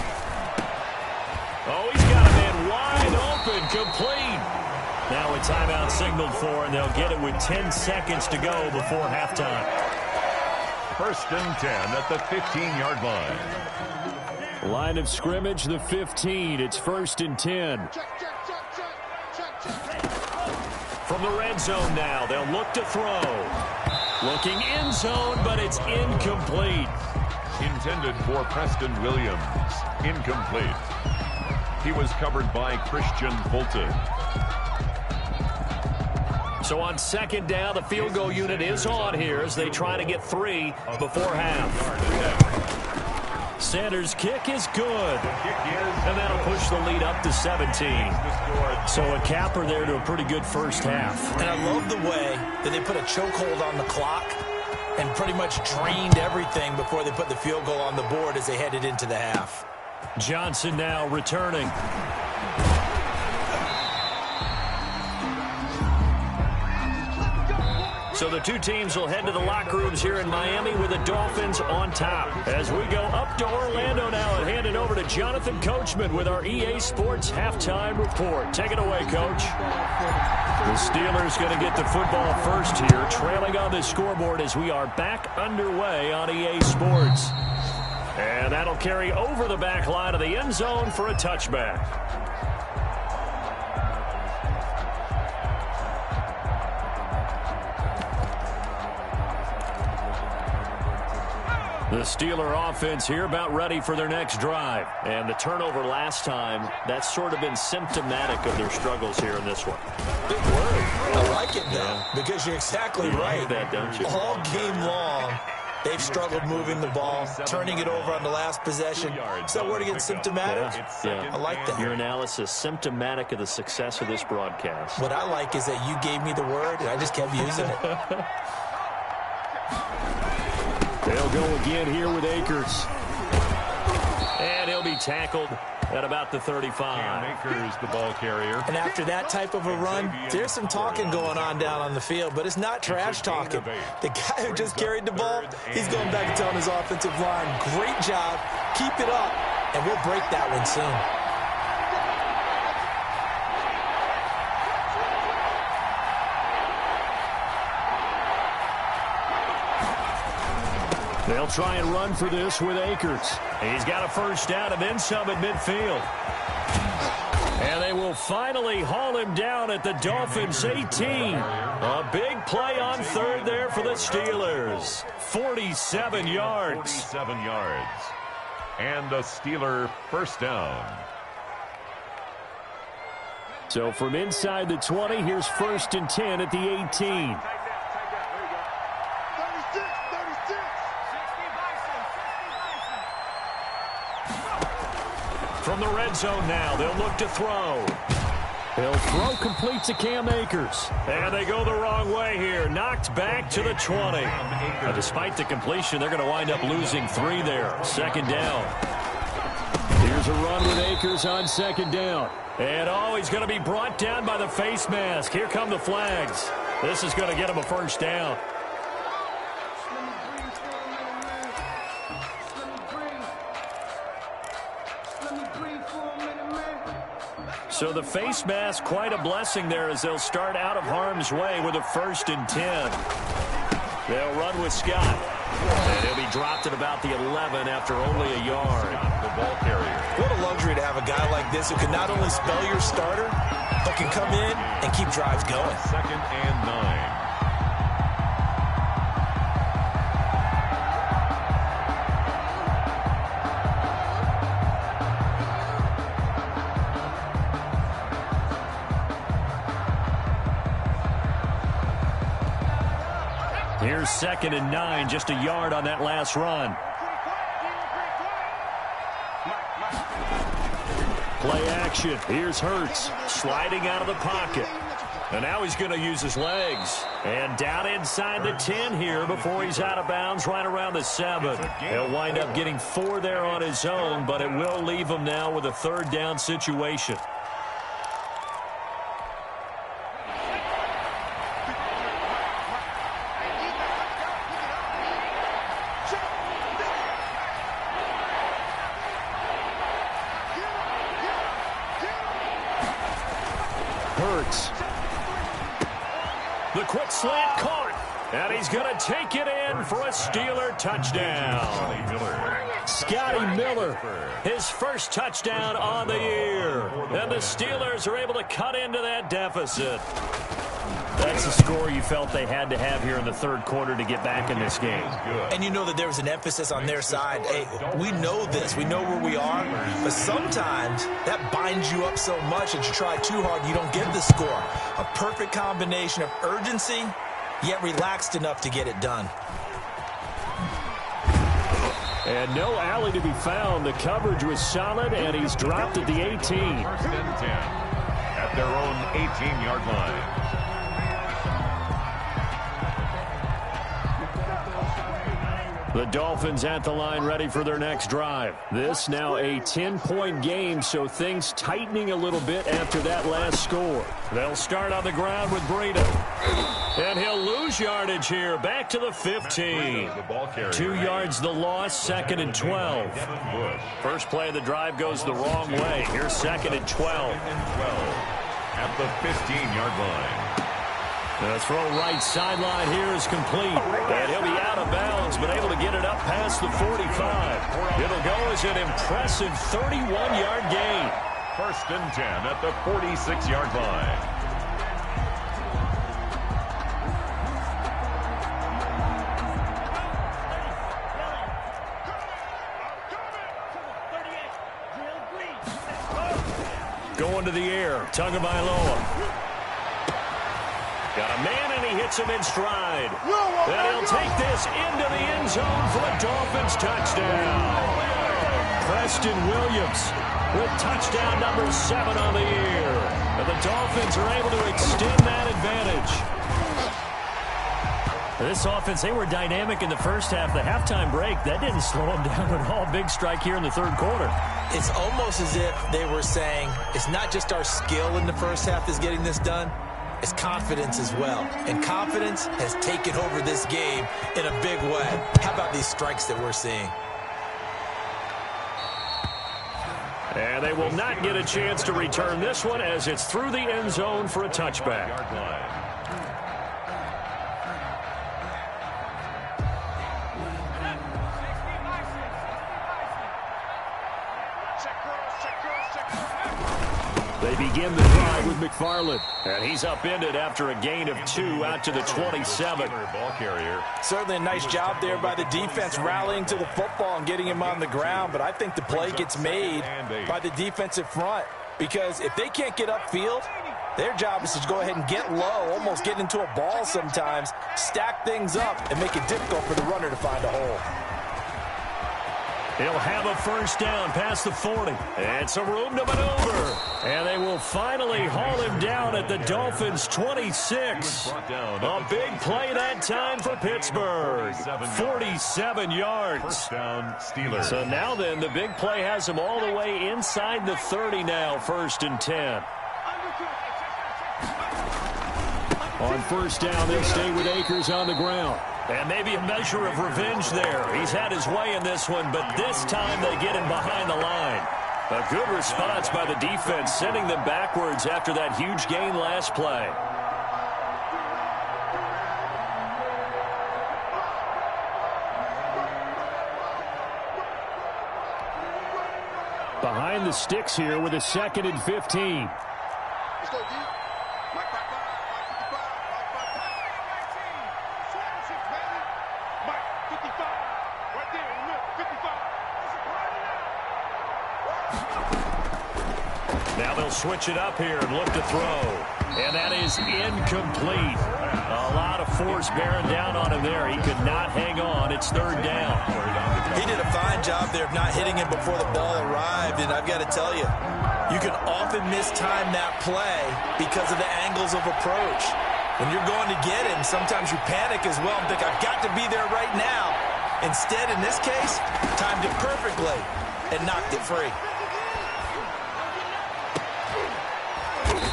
Oh, he's got a man wide open, complete. Now a timeout signaled for, and they'll get it with 10 seconds to go before halftime. 1st and 10 at the 15-yard line. Line of scrimmage, the 15. It's 1st and 10. From the red zone now, they'll look to throw. Looking end zone, but it's incomplete. Intended for Preston Williams. Incomplete. He was covered by Christian Fulton. So on 2nd down, the field goal unit is on here as they try to get 3 before half. Sanders' kick is good. And that'll push the lead up to 17. So a capper there to a pretty good first half. And I love the way that they put a chokehold on the clock and pretty much drained everything before they put the field goal on the board as they headed into the half. Johnson now returning. So the 2 teams will head to the locker rooms here in Miami with the Dolphins on top. As we go up to Orlando now and hand it over to Jonathan Coachman with our EA Sports Halftime Report. Take it away, Coach. The Steelers going to get the football first here, trailing on the scoreboard as we are back underway on EA Sports. And that'll carry over the back line of the end zone for a touchback. The Steeler offense here about ready for their next drive. And the turnover last time, that's sort of been symptomatic of their struggles here in this one. Big word. I like it, though, because you're exactly right. Like that, don't you? All game long, they've struggled moving the ball, turning it over on the last possession. Is that word again, symptomatic? Yeah. I like that. Your analysis, symptomatic of the success of this broadcast. What I like is that you gave me the word, and I just kept using it. They'll go again here with Akers. And he'll be tackled at about the 35. Akers, the ball carrier. And after that type of a run, there's some talking going on down on the field, but it's not trash talking. The guy who just carried the ball, he's going back and telling his offensive line, great job, keep it up, and we'll break that one soon. They'll try and run for this with Akers. He's got a first down and then some at midfield. And they will finally haul him down at the Dolphins' 18. A big play on third there for the Steelers. 47 yards. 47 yards. And the Steeler first down. So from inside the 20, here's 1st and 10 at the 18. From the red zone now, they'll look to throw. They'll throw complete to Cam Akers. And they go the wrong way here. Knocked back to the 20. Now, despite the completion, they're going to wind up losing 3 there. 2nd down. Here's a run with Akers on 2nd down. And, he's going to be brought down by the face mask. Here come the flags. This is going to get him a first down. So the face mask, quite a blessing there as they'll start out of harm's way with a 1st and 10. They'll run with Scott. And he'll be dropped at about the 11 after only a yard. The ball carrier. What a luxury to have a guy like this who can not only spell your starter, but can come in and keep drives going. 2nd and 9. Here's 2nd and 9, just a yard on that last run. Play action. Here's Hurts sliding out of the pocket. And now he's going to use his legs. And down inside the 10 here before he's out of bounds right around the 7. He'll wind up getting 4 there on his own, but it will leave him now with a 3rd down situation. Hurts. The quick slant caught. And he's going to take it in for a Steeler touchdown. Scotty Miller, his first touchdown on the year. And the Steelers are able to cut into that deficit. That's the score you felt they had to have here in the 3rd quarter to get back in this game. And you know that there was an emphasis on their side. Hey, we know this. We know where we are. But sometimes that binds you up so much that you try too hard, you don't get the score. A perfect combination of urgency, yet relaxed enough to get it done. And no alley to be found. The coverage was solid, and he's dropped at the 18. 1st and 10 at their own 18-yard line. The Dolphins at the line ready for their next drive. This now a 10-point game, so things tightening a little bit after that last score. They'll start on the ground with Breida. And he'll lose yardage here, back to the 15. 2 yards the loss, 2nd and 12. First play of the drive goes the wrong way. Here's 2nd and 12. At the 15-yard line. The throw right sideline here is complete. And he'll be out of bounds, but able to get it up past the 45. It'll go as an impressive 31-yard gain. 1st and 10 at the 46-yard line. Going to the air, Tagovailoa. Got a man, and he hits him in stride. And he'll take this into the end zone for a Dolphins touchdown. Preston Williams with touchdown number 7 on the year. And the Dolphins are able to extend that advantage. This offense, they were dynamic in the first half. The halftime break, that didn't slow them down at all. Big strike here in the third quarter. It's almost as if they were saying, it's not just our skill in the first half that's getting this done, it's confidence as well. And confidence has taken over this game in a big way. How about these strikes that we're seeing? And they will not get a chance to return this one as it's through the end zone for a touchback. They begin the drive with McFarland. And he's upended after a gain of 2 out to the 27. Ball carrier. Certainly a nice job there by the defense rallying to the football and getting him on the ground. But I think the play gets made by the defensive front. Because if they can't get upfield, their job is to go ahead and get low, almost get into a ball sometimes, stack things up, and make it difficult for the runner to find a hole. He'll have a first down past the 40. And some room to maneuver. And they will finally haul him down at the Dolphins' 26. A big play that time for Pittsburgh. 47 yards. First down, Steelers. So now then, the big play has him all the way inside the 30 now, 1st and 10. On first down, they'll stay with Akers on the ground. And maybe a measure of revenge there. He's had his way in this one, but this time they get him behind the line. A good response by the defense, sending them backwards after that huge gain last play. Behind the sticks here with a 2nd and 15. Now they'll switch it up here and look to throw. And that is incomplete. A lot of force bearing down on him there. He could not hang on. It's 3rd down. He did a fine job there of not hitting him before the ball arrived. And I've got to tell you, you can often mistime that play because of the angles of approach. When you're going to get him, sometimes you panic as well and think, I've got to be there right now. Instead, in this case, timed it perfectly and knocked it free.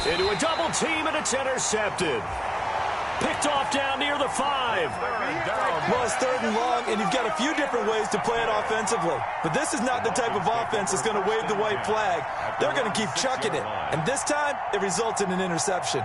Into a double team, and it's intercepted. Picked off down near the 5. Well, it's 3rd and long, and you've got a few different ways to play it offensively. But this is not the type of offense that's going to wave the white flag. They're going to keep chucking it. And this time, it results in an interception.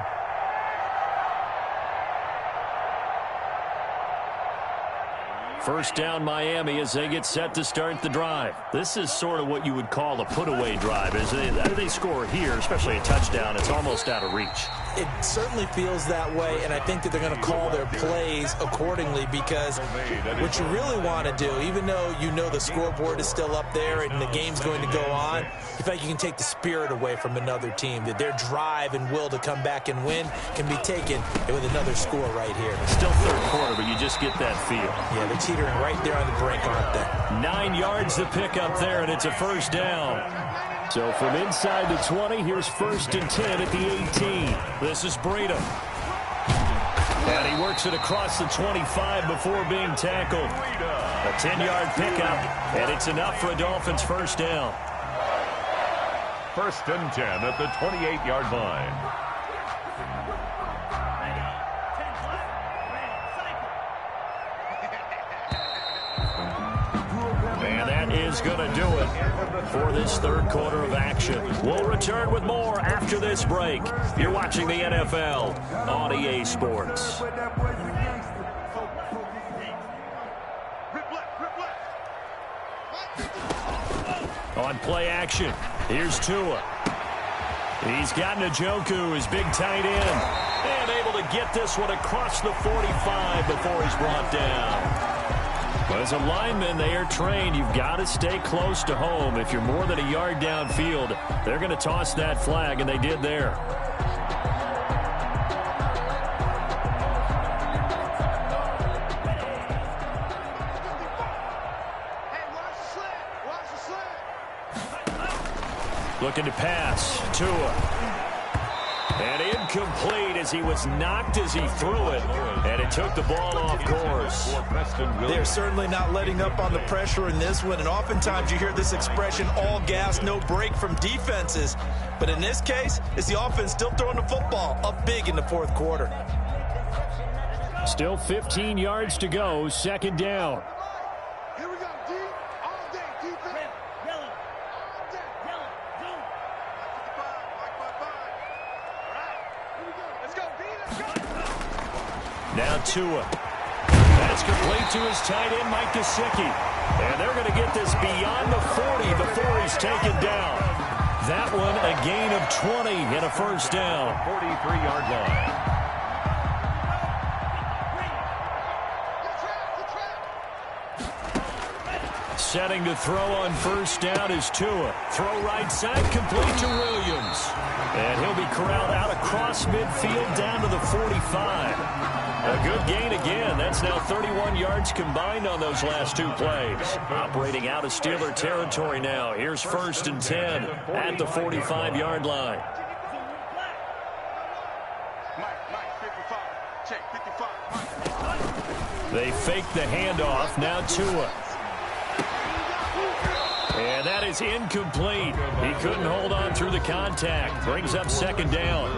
First down Miami as they get set to start the drive. This is sort of what you would call a put-away drive. As they score here, especially a touchdown, it's almost out of reach. It certainly feels that way, and I think that they're going to call their plays accordingly because what you really want to do, even though you know the scoreboard is still up there and the game's going to go on, you feel like you can take the spirit away from another team, that their drive and will to come back and win can be taken with another score right here. Still 3rd quarter, but you just get that feel. Yeah, they're teetering right there on the brink, aren't they? 9 yards to pick up there, and it's a first down. So from inside the 20, here's 1st and 10 at the 18. This is Breida. And he works it across the 25 before being tackled. A 10-yard pickup, and it's enough for a Dolphins first down. 1st and 10 at the 28-yard line. Is going to do it for this 3rd quarter of action. We'll return with more after this break. You're watching the NFL on EA Sports. On play action, here's Tua. He's got Njoku, his big tight end, and able to get this one across the 45 before he's brought down. But as a lineman, they are trained. You've got to stay close to home. If you're more than a yard downfield, they're going to toss that flag, and they did there. Looking to pass. Tua. And incomplete as he was knocked as he threw it. And it took the ball off course. They're certainly not letting up on the pressure in this one. And oftentimes you hear this expression, all gas, no break from defenses. But in this case, it's the offense still throwing the football up big in the fourth quarter. Still 15 yards to go, second down. Here we go, D. All day, defense. Yellow. All day, yellow. Go. 55. All right, here we go. Let's go, D. Let's go. Now Tua. That's complete to his tight end, Mike Gesicki. And they're going to get this beyond the 40 before he's taken down. That one a gain of 20 and a first down. 43-yard line. Setting to throw on first down is Tua. Throw right side, complete to Williams. And he'll be corralled out across midfield down to the 45. A good gain again. That's now 31 yards combined on those last two plays. Operating out of Steeler territory now. Here's first and 10 at the 45-yard line. Mike, 55. Check, 55. They fake the handoff. Now Tua. And that is incomplete. He couldn't hold on through the contact. Brings up second down.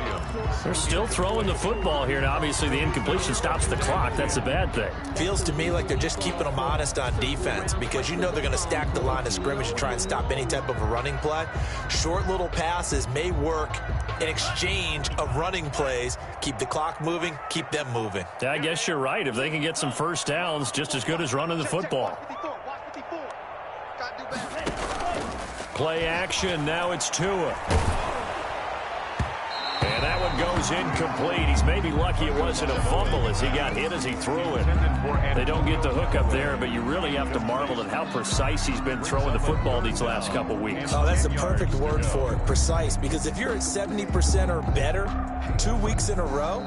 They're still throwing the football here. Now, obviously, the incompletion stops the clock. That's a bad thing. Feels to me like they're just keeping them honest on defense because you know they're going to stack the line of scrimmage to try and stop any type of a running play. Short little passes may work in exchange of running plays. Keep the clock moving, keep them moving. I guess you're right. If they can get some first downs, just as good as running the football. Play action. Now it's Tua. And that one goes incomplete. He's maybe lucky it wasn't a fumble as he got hit as he threw it. They don't get the hook up there, but you really have to marvel at how precise he's been throwing the football these last couple weeks. Oh, that's the perfect word for it, precise, because if you're at 70% or better 2 weeks in a row,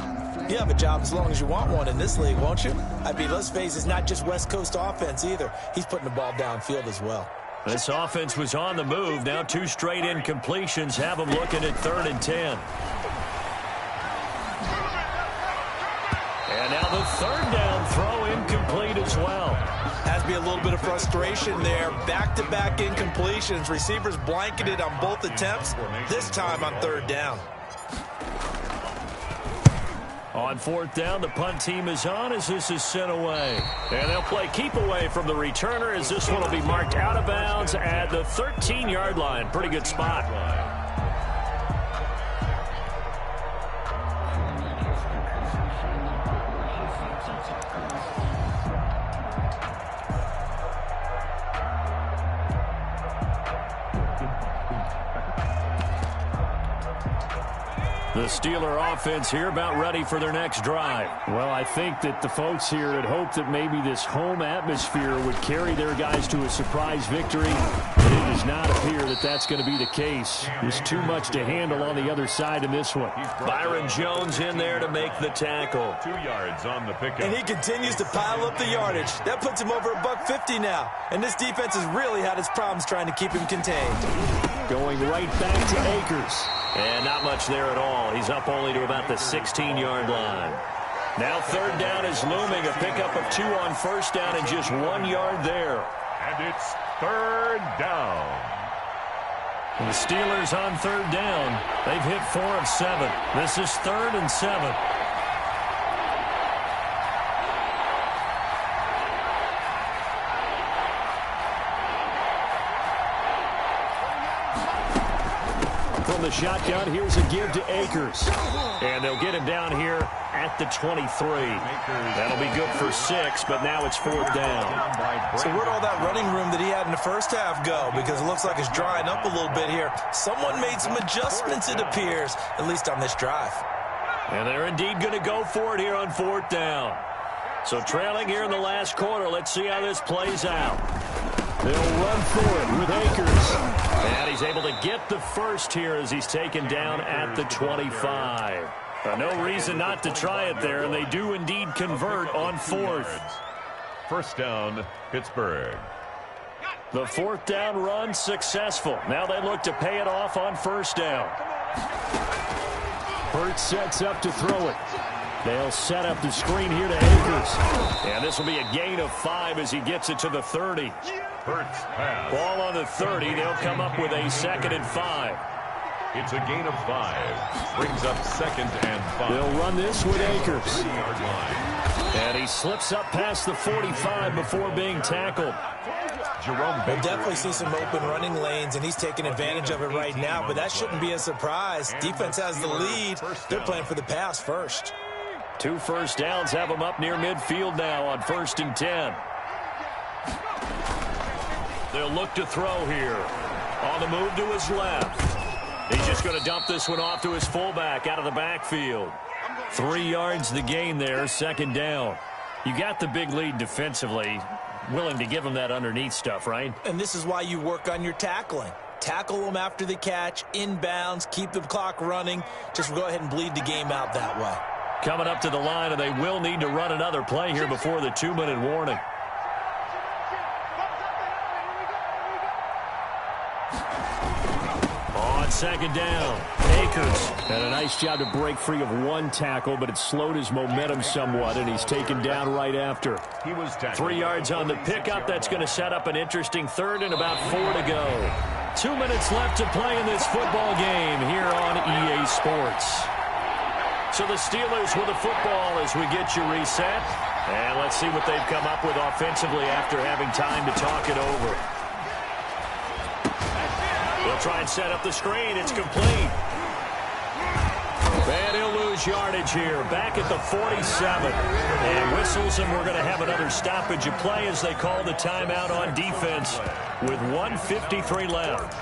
you have a job as long as you want one in this league, won't you? I mean, let's face it, it's not just West Coast offense either. He's putting the ball downfield as well. This offense was on the move. Now two straight incompletions have them looking at 3rd and 10. And now the 3rd down throw incomplete as well. Has to be a little bit of frustration there. Back-to-back incompletions. Receivers blanketed on both attempts, this time on 3rd down. On 4th down, the punt team is on as this is sent away. And they'll play keep away from the returner as this one will be marked out of bounds at the 13-yard line. Pretty good spot. The Steeler offense here about ready for their next drive. Well, I think that the folks here had hoped that maybe this home atmosphere would carry their guys to a surprise victory, but it does not appear that that's going to be the case. There's too much to handle on the other side in this one. Byron Jones in there to make the tackle. 2 yards on the pickup. And he continues to pile up the yardage. That puts him over $150 now. And this defense has really had its problems trying to keep him contained. Going right back to Akers. And not much there at all. He's up only to about the 16-yard line. Now 3rd down is looming. A pickup of 2 on 1st down and just 1 yard there. And it's 3rd down. And the Steelers on 3rd down. They've hit 4 of 7. This is 3rd and 7. From the shotgun, here's a give to Akers. And they'll get him down here at the 23. That'll be good for 6, but now it's 4th down. So where'd all that running room that he had in the first half go? Because it looks like it's drying up a little bit here. Someone made some adjustments, it appears, at least on this drive. And they're indeed going to go for it here on 4th down. So trailing here in the last quarter, let's see how this plays out. They'll run for it with Akers. And he's able to get the first here as he's taken down at the 25. No reason not to try it there, and they do indeed convert on 4th. First down, Pittsburgh. The 4th down run successful. Now they look to pay it off on 1st down. Hurts sets up to throw it. They'll set up the screen here to Akers. And this will be a gain of 5 as he gets it to the 30. Hurts pass. Ball on the 30. They'll come up with a 2nd and 5. It's a gain of 5. Brings up 2nd and 5. They'll run this with Akers. 3-yard line. And he slips up past the 45 before being tackled. Jerome We'll definitely see some open running lanes, and he's taking advantage of it right now, but that shouldn't be a surprise. Defense has the lead. They're playing for the pass first. 2 first downs have him up near midfield now on 1st and 10. They'll look to throw here. On the move to his left. He's just going to dump this one off to his fullback out of the backfield. 3 yards the gain there, 2nd down. You got the big lead defensively. Willing to give him that underneath stuff, right? And this is why you work on your tackling. Tackle them after the catch, inbounds, keep the clock running. Just go ahead and bleed the game out that way. Coming up to the line, and they will need to run another play here before the 2-minute warning. On 2nd down, Akers had a nice job to break free of 1 tackle, but it slowed his momentum somewhat, and he's taken down right after. He was 3 yards on the pickup. That's going to set up an interesting 3rd and about 4 to go. 2 minutes left to play in this football game here on EA Sports. So the Steelers with the football as we get you reset. And let's see what they've come up with offensively after having time to talk it over. They'll try and set up the screen. It's complete. And he'll lose yardage here. Back at the 47. And whistles, and we're going to have another stoppage of play as they call the timeout on defense with 1:53 left.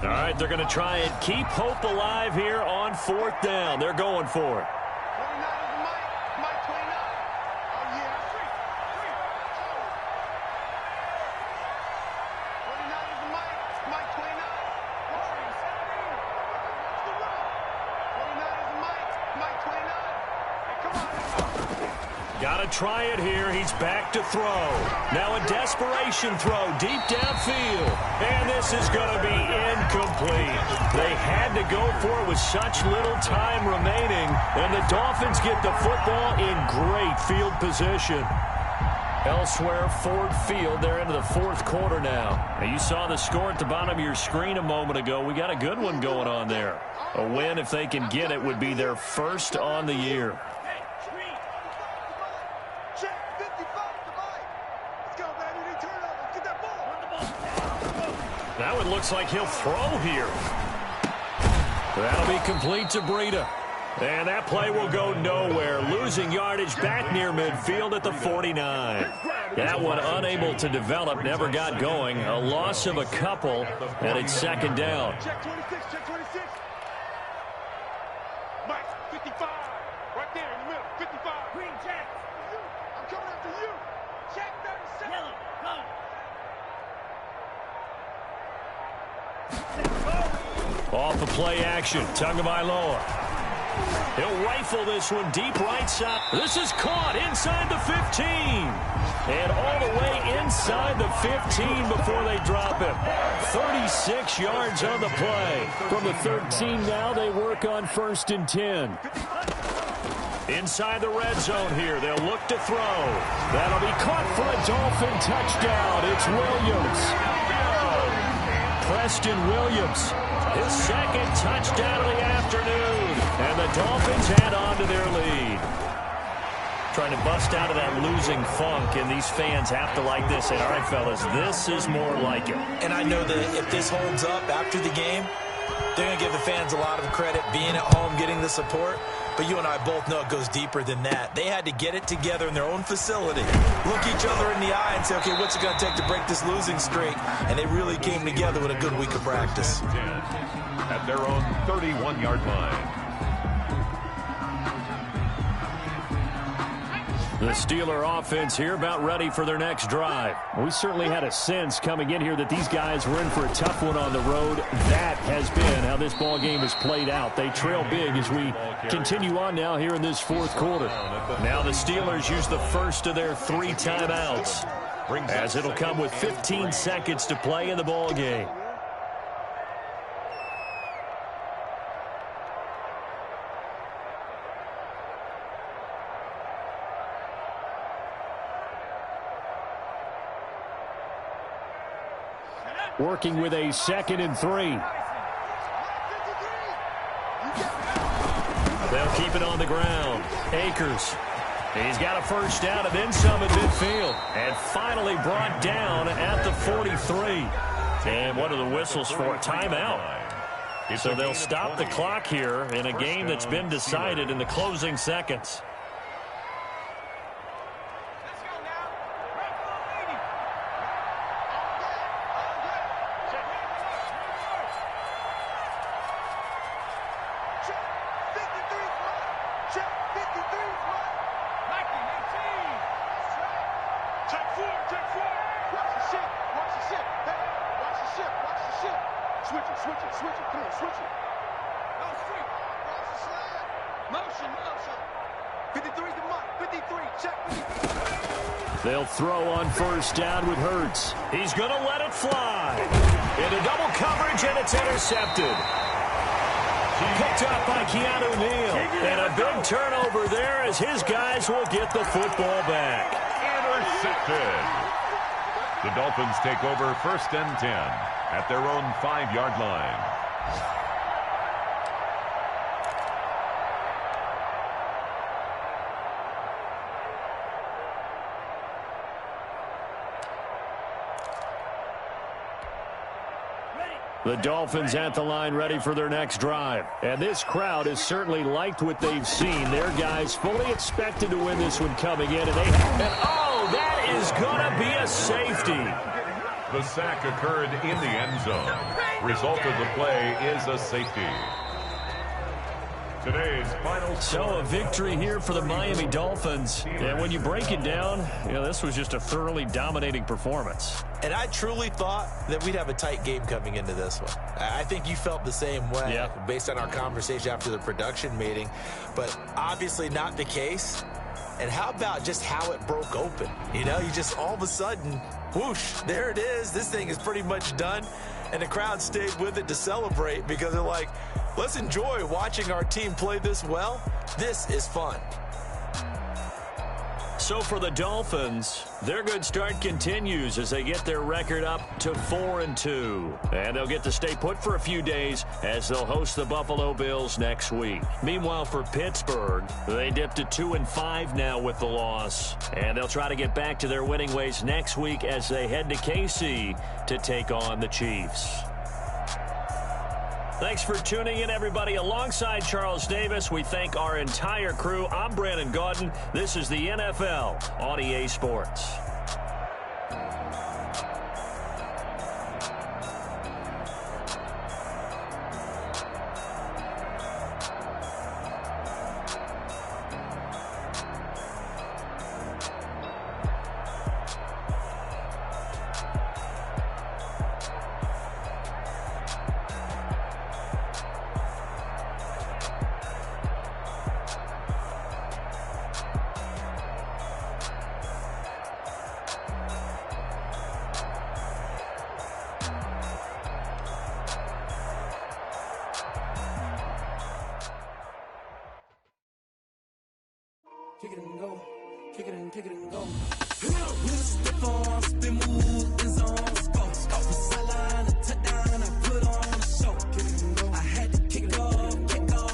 All right, they're going to try and keep hope alive here on 4th down. They're going for it. Got to try it here. He's back to throw. Now a desperation throw deep downfield. And this is going to be incomplete. They had to go for it with such little time remaining. And the Dolphins get the football in great field position. Elsewhere, Ford Field, they're into the 4th quarter now. Now. You saw the score at the bottom of your screen a moment ago. We got a good one going on there. A win, if they can get it, would be their 1st on the year. Now it looks like he'll throw here. That'll be complete to Breida. And that play will go nowhere. Losing yardage back near midfield at the 49. That one unable to develop, never got going. A loss of a couple, and it's 2nd down. Check 26, check 26. Mike, 55. Right there in the middle, 55. Green check. I'm coming after you. Check 37. Yellow, go. Off the play action, Tagovailoa. He'll rifle this one deep right side. This is caught inside the 15. And all the way inside the 15 before they drop him. 36 yards on the play. From the 13 now, they work on 1st and 10. Inside the red zone here, they'll look to throw. That'll be caught for a Dolphin touchdown. It's Williams. Preston Williams, his 2nd touchdown of the afternoon. And the Dolphins add on to their lead. Trying to bust out of that losing funk, and these fans have to like this. And all right, fellas, this is more like it. And I know that if this holds up after the game, they're going to give the fans a lot of credit being at home, getting the support. But you and I both know it goes deeper than that. They had to get it together in their own facility, look each other in the eye and say, okay, what's it going to take to break this losing streak? And they really came together with a good week of practice. At their own 31-yard line. The Steeler offense here about ready for their next drive. We certainly had a sense coming in here that these guys were in for a tough one on the road. That has been how this ball game has played out. They trail big as we continue on now here in this fourth quarter. Now the Steelers use the first of their 3 timeouts, as it'll come with 15 seconds to play in the ball game. Working with a 2nd and 3. They'll keep it on the ground. Akers. He's got a first down and then some at midfield. And finally brought down at the 43. And what are the whistles for? A timeout. So they'll stop the clock here in a game that's been decided in the closing seconds. They'll throw on first down with Hurts. He's going to let it fly. Into double coverage, and it's intercepted. Picked up by Keanu Neal. And a big turnover there as his guys will get the football back. Intercepted. The Dolphins take over 1st and 10 at their own 5-yard line. The Dolphins at the line ready for their next drive. And this crowd has certainly liked what they've seen. Their guys fully expected to win this one coming in. And oh, that is going to be a safety. The sack occurred in the end zone. Result of the play is a safety. Today's final score. So a victory here for the Miami Dolphins. And when you break it down, this was just a thoroughly dominating performance. And I truly thought that we'd have a tight game coming into this one. I think you felt the same way based on our conversation after the production meeting. But obviously not the case. And how about just how it broke open? You just all of a sudden, whoosh, there it is. This thing is pretty much done. And the crowd stayed with it to celebrate because they're like, let's enjoy watching our team play this well. This is fun. So for the Dolphins, their good start continues as they get their record up to 4-2. And they'll get to stay put for a few days as they'll host the Buffalo Bills next week. Meanwhile, for Pittsburgh, they dipped to 2-5 now with the loss. And they'll try to get back to their winning ways next week as they head to KC to take on the Chiefs. Thanks for tuning in, everybody. Alongside Charles Davis, we thank our entire crew. I'm Brandon Gaudin. This is the NFL on EA Sports. Kick it and go. Kick it and go. With a stiff arm, spin move, in zone, go. Scout the sideline, a touchdown, I put on a show. Kick it and go. I had to kick off and go.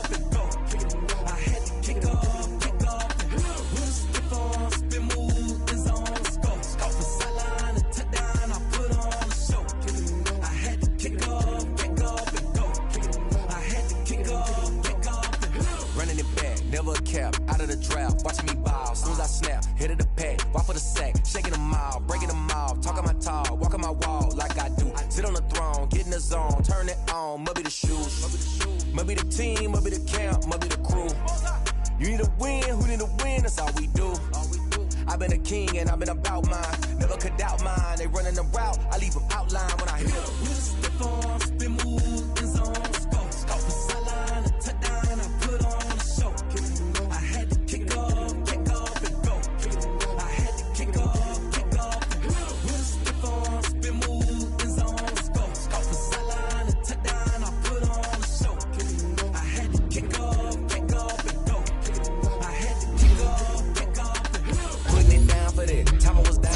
Kick it and go. I had to kick off and go. With a stiff arm, spin move, in zone, go. Scout the sideline, a touchdown, I put on a show. Kick it and go. I had to kick off and go. Kick it and go. I had to kick off and go. Running it back, never a cap, out of the draft, watching me ball, soon as I snap, hit of the pack, walk for the sack, shaking them out, breaking them out, talking my talk, walking my wall like I do, sit on the throne, get in the zone, turn it on, maybe the shoes, maybe the team, maybe the camp, maybe the crew, You need a win, who need a win? That's all we do. I've been a king and I've been about mine. Never could doubt mine. They running the route, I leave them outline when I hit them. We just slip on, spin move, in zone, scope for sideline, a touchdown, I put on a show. I had to kick off and go. I had to kick off and go. We just slip on, spin move, in zone, scope for sideline, a touchdown, I put on a show. I had to kick off and go. I had to kick off and go. Putting it down for that. Time I was down.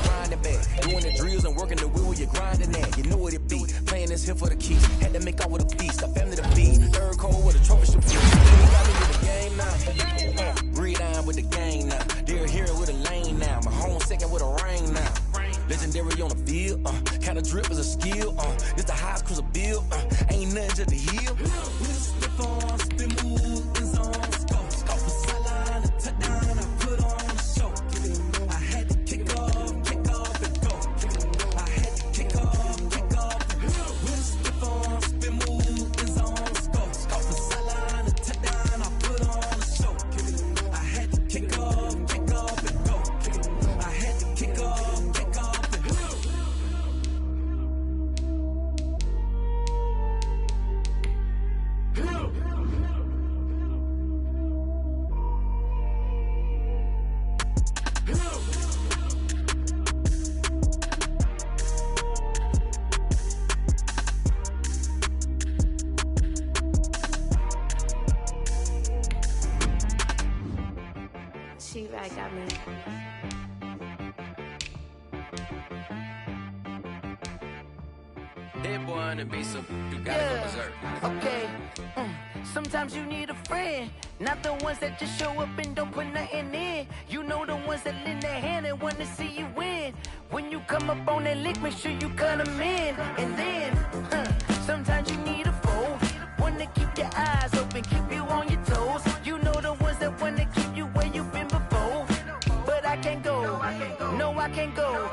Grinding back. Doing the drills and working the wheel where you're grinding at. You know what it be. Playing this here for the keys. Had to make out with a feast. A family to feed. Third cold with a trophy to feed. Got me with the game now. Breathe down with the game now. Dear hero with a lane now. My home second with a ring now. Legendary on the field. Kind of drip is a skill. This the highest cruiser bill. Ain't nothing to the hill. We just slip on, spin move, in zone, scope for sideline, a touchdown, I put on a show. I had to kick off and go. I had to kick off and go. We just slip on, spin move, in zone, scope for sideline, a touchdown, I put on a show. I had to kick off and go. I had to kick off and go. She right got me. That boy on the beat, so you gotta go berserk. Okay. Sometimes you need a friend, not the ones that just show up and don't put nothing in. You know the ones that lend their hand and want to see you win. When you come up on that lick, make sure you cut them in. And then, sometimes you need a foe, one to keep your eyes open, keep you on your toes. You know the ones that want to keep you where you've been before. But I can't go, no I can't go.